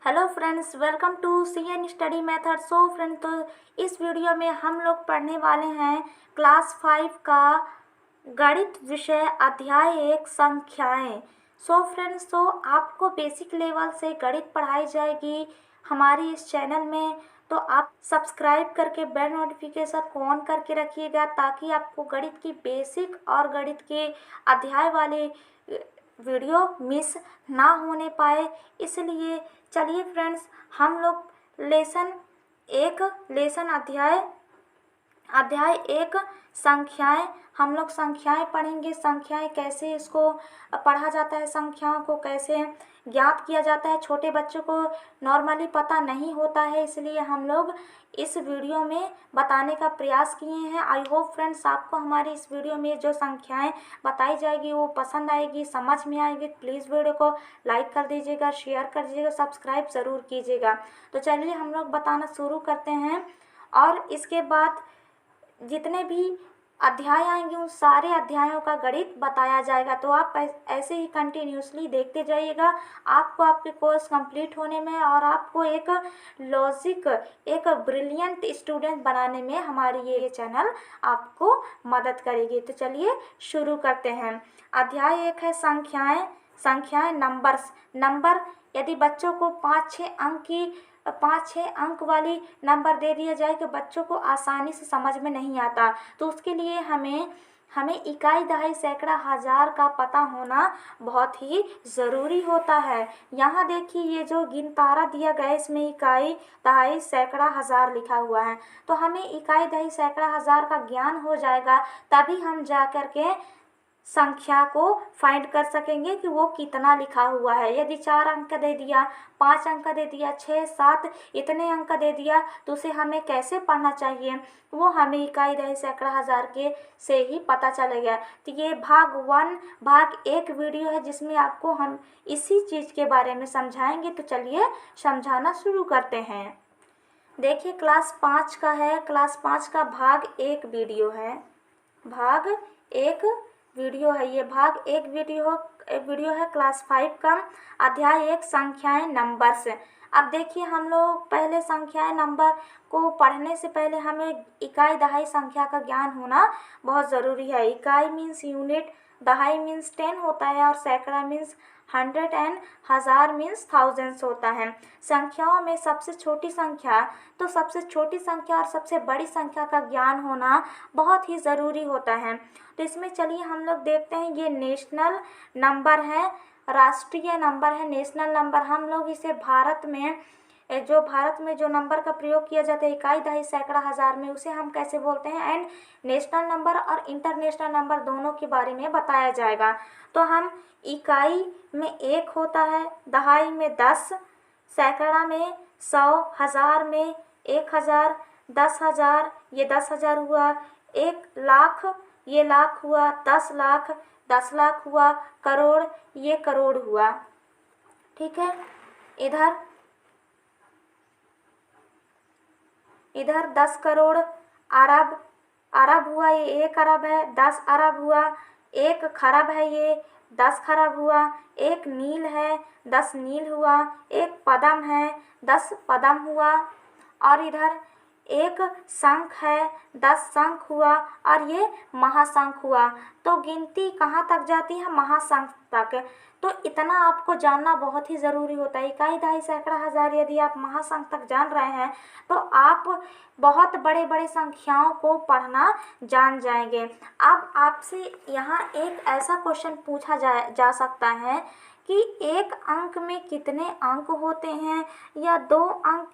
Hello friends, welcome to CN study method. So friend, तो इस video में हम लोग पढ़ने वाले हैं क्लास 5 का गणित विषय अध्याय 1 संख्याएं। सो फ्रेंड्स, तो आपको बेसिक लेवल से गणित पढ़ाई जाएगी हमारी इस चैनल में। तो आप सब्सक्राइब करके बेल नोटिफिकेशन को ऑन करके रखिएगा ताकि आपको गणित की बेसिक और गणित के अध्याय वाले वीडियो मिस ना होने पाए। इसलिए चलिए फ्रेंड्स, हम लोग लेसन अध्याय 1 संख्याएं, हम लोग संख्याएं पढ़ेंगे। संख्याएं कैसे इसको पढ़ा जाता है, संख्याओं को कैसे ज्ञात किया जाता है। छोटे बच्चों को नॉर्मली पता नहीं होता है, इसलिए हम लोग इस वीडियो में बताने का प्रयास किए हैं। आई होप फ्रेंड्स, आपको हमारी इस वीडियो में जो संख्याएं बताई जाएगी वो पसंद आएगी, समझ में आएगी। प्लीज़ वीडियो को लाइक कर दीजिएगा, शेयर कर दीजिएगा, सब्सक्राइब ज़रूर कीजिएगा। तो चलिए हम लोग बताना शुरू करते हैं। और इसके बाद जितने भी अध्याय आएंगे उन सारे अध्यायों का गणित बताया जाएगा। तो आप ऐसे ही कंटिन्यूसली देखते जाइएगा। आपको आपके कोर्स कंप्लीट होने में और आपको एक एक ब्रिलियंट स्टूडेंट बनाने में हमारी ये चैनल आपको मदद करेगी। तो चलिए शुरू करते हैं। अध्याय 1 है संख्याएं नंबर। यदि बच्चों को 5-6 अंक वाली नंबर दे दिया जाए तो बच्चों को आसानी से समझ में नहीं आता। तो उसके लिए हमें इकाई, दहाई, सैकड़ा, हज़ार का पता होना बहुत ही ज़रूरी होता है। यहाँ देखिए, ये जो गिनतारा दिया गया है इसमें इकाई, दहाई, सैकड़ा, हज़ार लिखा हुआ है। तो हमें इकाई, दहाई, सैकड़ा, हज़ार का ज्ञान हो जाएगा, तभी हम जा कर के संख्या को फाइंड कर सकेंगे कि वो कितना लिखा हुआ है। यदि 4 अंक दे दिया, 5 अंक दे दिया, 6, 7 इतने अंक दे दिया तो उसे हमें कैसे पढ़ना चाहिए वो हमें इकाई, दहाई, सैकड़ा, हज़ार के से ही पता चलेगा। तो ये भाग 1 वीडियो है जिसमें आपको हम इसी चीज़ के बारे में समझाएंगे। तो चलिए समझाना शुरू करते हैं। देखिए, क्लास 5 का है, क्लास 5 का भाग 1 वीडियो है। भाग 1 वीडियो है ये, भाग 1 वीडियो है क्लास 5 का, अध्याय 1 संख्याएं नंबर्स। अब देखिए, हम लोग पहले संख्याएं नंबर को पढ़ने से पहले हमें इकाई, दहाई संख्या का ज्ञान होना बहुत ज़रूरी है। इकाई मीन्स यूनिट, दहाई मीन्स 10 होता है और सैकड़ा मीन्स 100 एंड हज़ार मीन्स थाउजेंड्स होता है। संख्याओं में सबसे छोटी संख्या और सबसे बड़ी संख्या का ज्ञान होना बहुत ही ज़रूरी होता है। तो इसमें चलिए हम लोग देखते हैं, ये नेशनल नंबर है, राष्ट्रीय नंबर है, नेशनल नंबर। हम लोग इसे भारत में जो नंबर का प्रयोग किया जाता है इकाई, दहाई, सैकड़ा, हज़ार में, उसे हम कैसे बोलते हैं। एंड नेशनल नंबर और इंटरनेशनल नंबर दोनों के बारे में बताया जाएगा। तो हम इकाई में 1 होता है, दहाई में 10, सैकड़ा में 100, हज़ार में 1000, 10,000 ये 10,000 हुआ, 1 लाख ये लाख हुआ, 10 लाख 10 लाख हुआ, करोड़ ये करोड़ हुआ। ठीक है, इधर 10 करोड़, अरब हुआ, ये 1 अरब है, 10 अरब हुआ, 1 खरब है, ये 10 खरब हुआ, 1 नील है, 10 नील हुआ, 1 पदम है, 10 पदम हुआ, और इधर 1 शंख है, 10 शंख हुआ, और ये महाशंख हुआ। तो गिनती कहाँ तक जाती है? महाशंख तक। तो इतना आपको जानना बहुत ही ज़रूरी होता है। इकाई, दहाई, सैकड़ा, हज़ार यदि आप महाशंख तक जान रहे हैं तो आप बहुत बड़े बड़े संख्याओं को पढ़ना जान जाएंगे। अब आपसे यहाँ एक ऐसा क्वेश्चन पूछा जा सकता है कि 1 अंक में कितने अंक होते हैं, या 1 अंक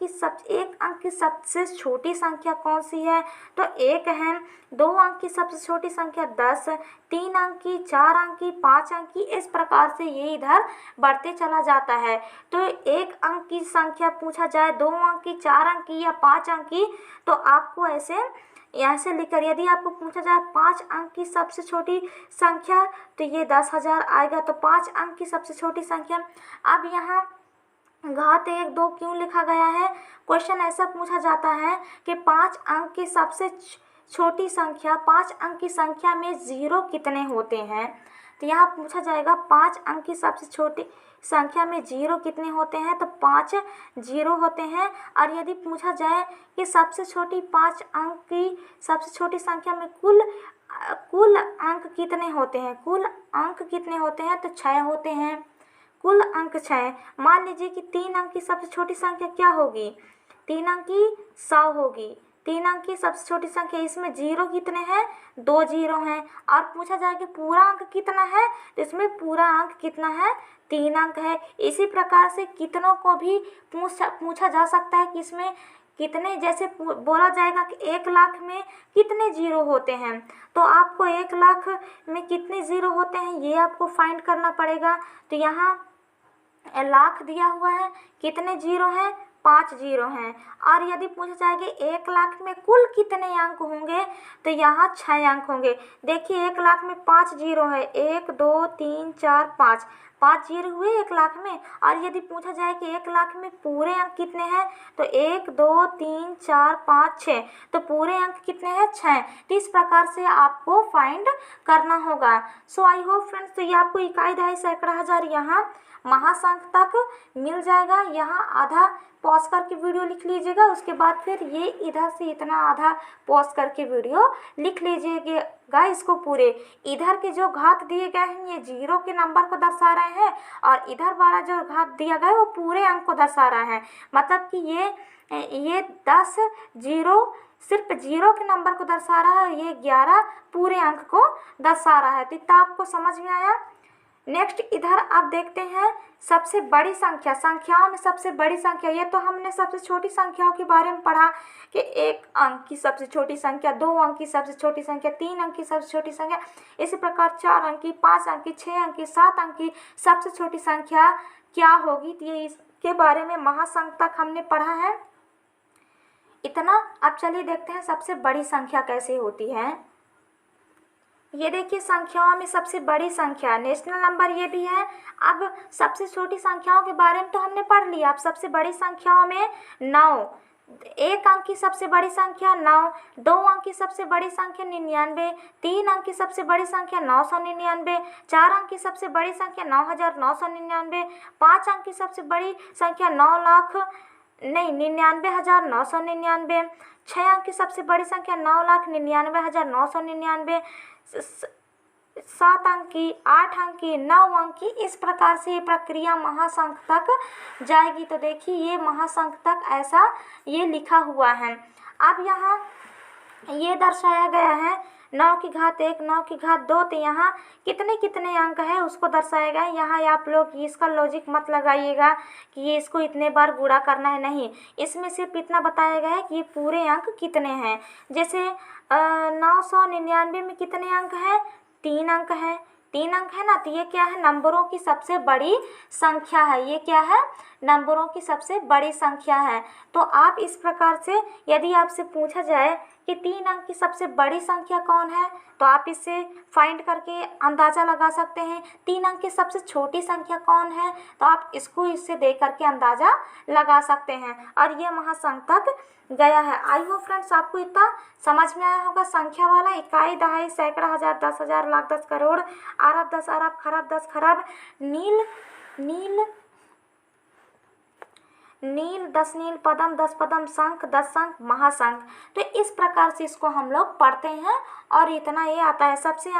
की सबसे छोटी संख्या कौन सी है? तो 1 है। 2 अंक की सबसे छोटी संख्या 10, 3 अंक की, 4 अंक की, 5 अंक की, इस प्रकार से ये इधर बढ़ते चला जाता है। तो 1 अंक की संख्या पूछा जाए, 2 अंक की, 4 अंक की या 5 अंक की, तो आपको यहाँ से लिखकर, यदि आपको पूछा जाए 5 अंक की सबसे छोटी संख्या तो ये 10,000 आएगा। तो 5 अंक की सबसे छोटी संख्या। अब यहाँ घात 1, 2 क्यों लिखा गया है? क्वेश्चन ऐसा पूछा जाता है कि 5 अंक की सबसे छोटी संख्या, 5 अंक की संख्या में 0 कितने होते हैं। तो यहाँ पूछा जाएगा 5 अंक की सबसे संख्या में जीरो कितने होते हैं, तो 5 जीरो होते हैं। और यदि पूछा जाए कि सबसे छोटी 5 अंक की सबसे छोटी संख्या में कुल अंक कितने होते हैं, कुल अंक कितने होते हैं, तो 6 होते हैं। कुल अंक 6। मान लीजिए कि 3 अंक की सबसे छोटी संख्या क्या होगी, 3 अंक की 100 होगी। 3 अंक की सबसे छोटी संख्या, इसमें जीरो कितने हैं, 2 जीरो हैं। और पूछा जाए कि पूरा अंक कितना है, तो इसमें पूरा अंक कितना है, 3 अंक है। इसी प्रकार से कितनों को भी पूछा जा सकता है कि इसमें कितने, जैसे बोला जाएगा कि 1 लाख में कितने जीरो होते हैं, तो आपको 1 लाख में कितने जीरो होते हैं ये आपको फाइंड करना पड़ेगा। तो यहाँ लाख दिया हुआ है, कितने जीरो हैं, 5 जीरो हैं। और यदि पूछा जाए कि 1 लाख में कुल कितने अंक होंगे, तो यहाँ 6 अंक होंगे। देखिए 1 लाख में 5 जीरो है, 1 2 3 4 5, 5 जीरो हुए 1 लाख में। और यदि पूछा जाए कि 1 लाख में पूरे अंक कितने हैं, तो 1 2 3 4 5 6, तो पूरे अंक कितने हैं, 6। तो इस प्रकार से आपको फाइंड करना होगा। सो आई होप फ्रेंड्स, तो ये आपको इकाई, दहाई, सैकड़ा, हजार यहाँ महासंख्य तक मिल जाएगा। यहाँ आधा पॉज करके वीडियो लिख लीजिएगा, उसके बाद फिर ये इधर से इतना आधा पॉज करके वीडियो लिख लीजिएगा इसको पूरे। इधर के जो घात दिए गए हैं ये जीरो के नंबर को दर्शा रहे हैं, और इधर वाला जो घात दिया गया है वो पूरे अंक को दर्शा रहा है। मतलब कि ये 10 जीरो सिर्फ जीरो के नंबर को दर्शा रहा है, ये 11 पूरे अंक को दर्शा रहा है। तो इतना आपको समझ में आया। नेक्स्ट इधर आप देखते हैं सबसे बड़ी संख्या, संख्याओं में सबसे बड़ी संख्या। ये तो हमने सबसे छोटी संख्याओं के बारे में पढ़ा कि 1 अंक की सबसे छोटी संख्या, 2 अंक की सबसे छोटी संख्या, 3 अंक की सबसे छोटी संख्या, इसी प्रकार 4 अंक की, 5 अंक की, 6 अंक की, 7 अंक की सबसे छोटी संख्या क्या होगी। तो ये इसके बारे में महासंख्य तक हमने पढ़ा है इतना। अब चलिए देखते हैं सबसे बड़ी संख्या कैसे होती है। ये देखिए संख्याओं में सबसे बड़ी संख्या नेशनल नंबर ये भी है। अब सबसे छोटी संख्याओं के बारे में तो हमने पढ़ लिया। अब सबसे बड़ी संख्याओं में 9, 1 अंक की सबसे बड़ी संख्या 9, 2 अंक की सबसे बड़ी संख्या 99, 3 अंक की सबसे बड़ी संख्या 999, 4 अंक की सबसे बड़ी संख्या 9999, 5 अंक की सबसे बड़ी संख्या 99,999, 6 अंक की सबसे बड़ी संख्या 9,99,999, 7 अंक की, 8 अंक की, 9 अंक की, इस प्रकार से ये प्रक्रिया महासंख्य तक जाएगी। तो देखिए ये महासंख्य तक ऐसा ये लिखा हुआ है। अब यहाँ ये दर्शाया गया है 9 की घात 1, 9 की घात 2, तो यहाँ कितने कितने अंक है उसको दर्शाया गया है। यहाँ आप लोग इसका लॉजिक मत लगाइएगा कि ये इसको इतने बार गुणा करना है, नहीं, इसमें सिर्फ इतना बताया गया है कि ये पूरे अंक कितने हैं। जैसे 999 में कितने अंक हैं, 3 अंक हैं, 3 अंक है ना, तो ये क्या है, नंबरों की सबसे बड़ी संख्या है। ये क्या है, नंबरों की सबसे बड़ी संख्या है। तो आप इस प्रकार से यदि आपसे पूछा जाए कि 3 अंक की सबसे बड़ी संख्या कौन है, तो आप इससे फाइंड करके अंदाज़ा लगा सकते हैं। 3 अंक की सबसे छोटी संख्या कौन है, तो आप इसको इससे दे करके अंदाज़ा लगा सकते हैं। और ये महासंख्य तक गया है। आई होप फ्रेंड्स आपको इतना समझ में आया होगा। संख्या वाला इकाई, दहाई, सैकड़ा, हजार, 10,000, लाख, 10 करोड़, अरब, 10 अरब, खरब, 10 खरब, नील 10 नील, पदम 10 पदम, शंख 10 शंख, महाशंख। तो इस प्रकार से इसको हम लोग पढ़ते हैं और इतना ये आता है। सबसे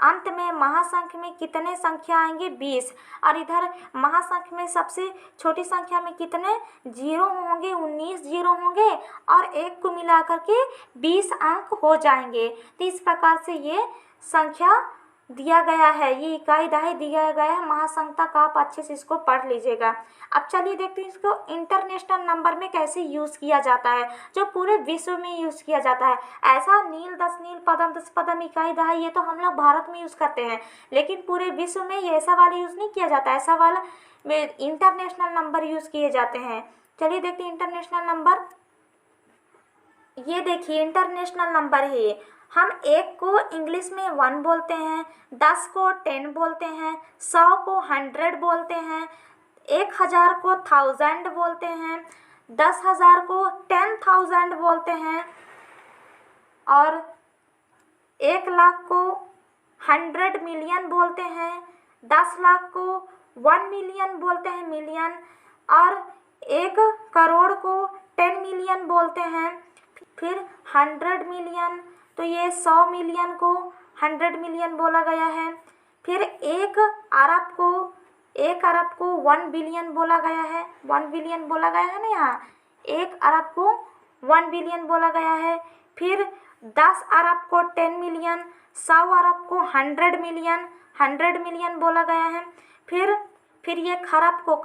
अंत में महाशंख में कितने संख्या आएंगे, 20। और इधर महाशंख में सबसे छोटी संख्या में कितने जीरो होंगे, 19 जीरो होंगे, और 1 को मिला करके 20 अंक हो जाएंगे। तो इस प्रकार से ये संख्या दिया गया है, ये इकाई दहाई दिया गया है। महासंख्य तक आप अच्छे से इसको पढ़ लीजिएगा। अब चलिए देखते हैं इसको इंटरनेशनल नंबर में कैसे यूज़ किया जाता है, जो पूरे विश्व में यूज़ किया जाता है। ऐसा नील 10 नील, पदम 10 पदम, इकाई दहाई ये तो हम लोग भारत में यूज़ करते हैं, लेकिन पूरे विश्व में ये ऐसा वाला यूज़ नहीं किया जाता। ऐसा वाला में इंटरनेशनल नंबर यूज़ किए जाते हैं। चलिए देखते हैं इंटरनेशनल नंबर। ये देखिए इंटरनेशनल नंबर है। हम 1 को इंग्लिश में 1 बोलते हैं, 10 को 10 बोलते हैं, 100 को 100 बोलते हैं, 1000 को 1000 बोलते हैं, 10,000 को 10,000 बोलते हैं, और 1 लाख को 100 मिलियन बोलते हैं, 10 लाख को 1 मिलियन बोलते हैं मिलियन, और 1 करोड़ को 10 मिलियन बोलते हैं। फिर 100 मिलियन, तो ये 100 मिलियन को 100 मिलियन बोला गया है। फिर 1 अरब को 1 बिलियन बोला गया है, 1 बिलियन बोला गया है ना यहाँ, 1 अरब को 1 बिलियन बोला गया है। फिर 10 अरब को 10 मिलियन, 100 अरब को 100 मिलियन, 100 मिलियन बोला गया है। फिर ये खरब को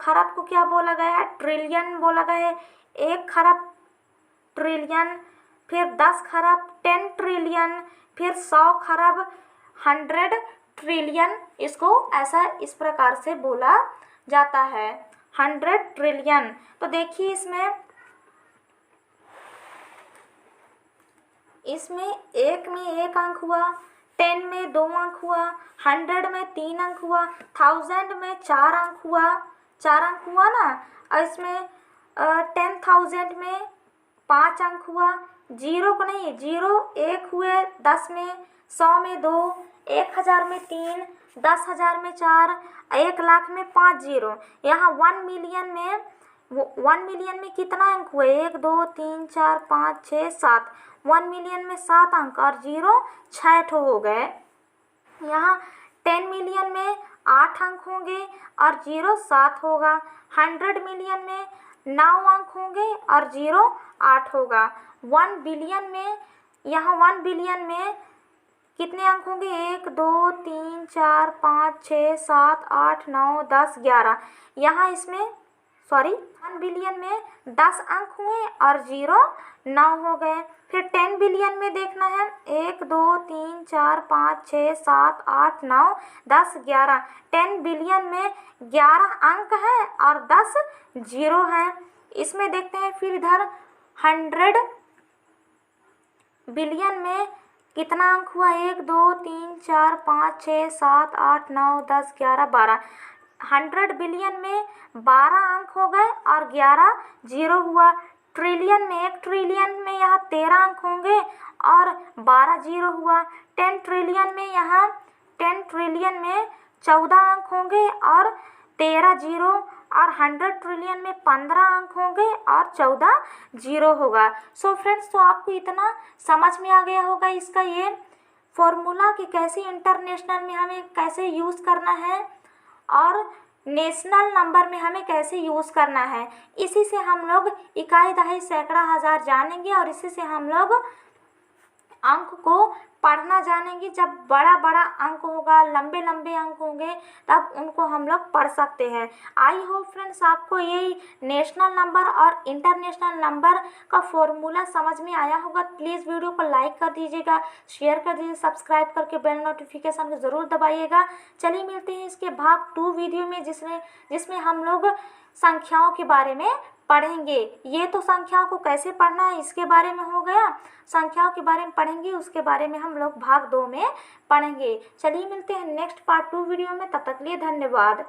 क्या बोला गया है, ट्रिलियन बोला गया है, 1 खरब ट्रिलियन। फिर 10 खरब 10 ट्रिलियन, फिर 100 खरब 100 ट्रिलियन। इसको ऐसा इस प्रकार से बोला जाता है, 100 ट्रिलियन। तो देखिए इसमें 1 में 1 अंक हुआ, 10 में 2 अंक हुआ, 100 में 3 अंक हुआ, 1000 में 4 अंक हुआ ना। और इसमें 10,000 में 5 अंक हुआ, 0 को नहीं, 0 1 हुए, 10 में, 100 में 2, 1000 में 3, 10,000 में 4, 1 लाख में 5 जीरो। यहाँ 1 मिलियन में कितना अंक हुए, 1 2 3 4 5 6 7, 1 मिलियन में 7 अंक और 0 6 ठो हो गए। यहाँ 10 मिलियन में 8 अंक होंगे और 0 7 होगा। 100 मिलियन में 9 अंक होंगे और 0 8 होगा। 1 बिलियन में, यहाँ 1 बिलियन में कितने अंक होंगे, 1 2 3 4 5 6 7 8 9 10 11। यहाँ इसमें 1 बिलियन में 10 अंक हुए और 0 9 हो गए। फिर 10 बिलियन में देखना है, 1 2 3 4 5 6 7 8 9 10 11। 10 बिलियन में 11 अंक हैं और 10 जीरो हैं। इसमें देखते हैं फिर इधर 100 बिलियन में कितना अंक हुआ, 1 2 3 4 5 6 7 8 9 10 11 12। 100 बिलियन में 12 अंक हो गए और 11 जीरो हुआ। ट्रिलियन में, 1 ट्रिलियन में यहाँ 13 अंक होंगे और 12 जीरो हुआ। 10 ट्रिलियन में यहाँ 10 ट्रिलियन में 14 अंक होंगे और 13 जीरो, और 100 ट्रिलियन में 15 अंक होंगे और 14 जीरो होगा। सो फ्रेंड्स, तो आपको इतना समझ में आ गया होगा इसका ये फॉर्मूला कि कैसे इंटरनेशनल में हमें कैसे यूज़ करना है और नेशनल नंबर में हमें कैसे यूज़ करना है। इसी से हम लोग इकाई, दहाई, सैकड़ा, हज़ार जानेंगे और इसी से हम लोग अंक को पढ़ना जानेंगे। जब बड़ा बड़ा अंक होगा, लंबे लंबे अंक होंगे, तब उनको हम लोग पढ़ सकते हैं। आई होप फ्रेंड्स आपको ये नेशनल नंबर और इंटरनेशनल नंबर का फॉर्मूला समझ में आया होगा। प्लीज़ वीडियो को लाइक कर दीजिएगा, शेयर कर दीजिए, सब्सक्राइब करके बेल नोटिफिकेशन को ज़रूर दबाइएगा। चलिए मिलते हैं इसके भाग 2 वीडियो में, जिसमें हम लोग संख्याओं के बारे में पढ़ेंगे। ये तो संख्याओं को कैसे पढ़ना है इसके बारे में हो गया, संख्याओं के बारे में पढ़ेंगे, उसके बारे में हम लोग भाग 2 में पढ़ेंगे। चलिए मिलते हैं नेक्स्ट पार्ट 2 वीडियो में, तब तक के लिए धन्यवाद।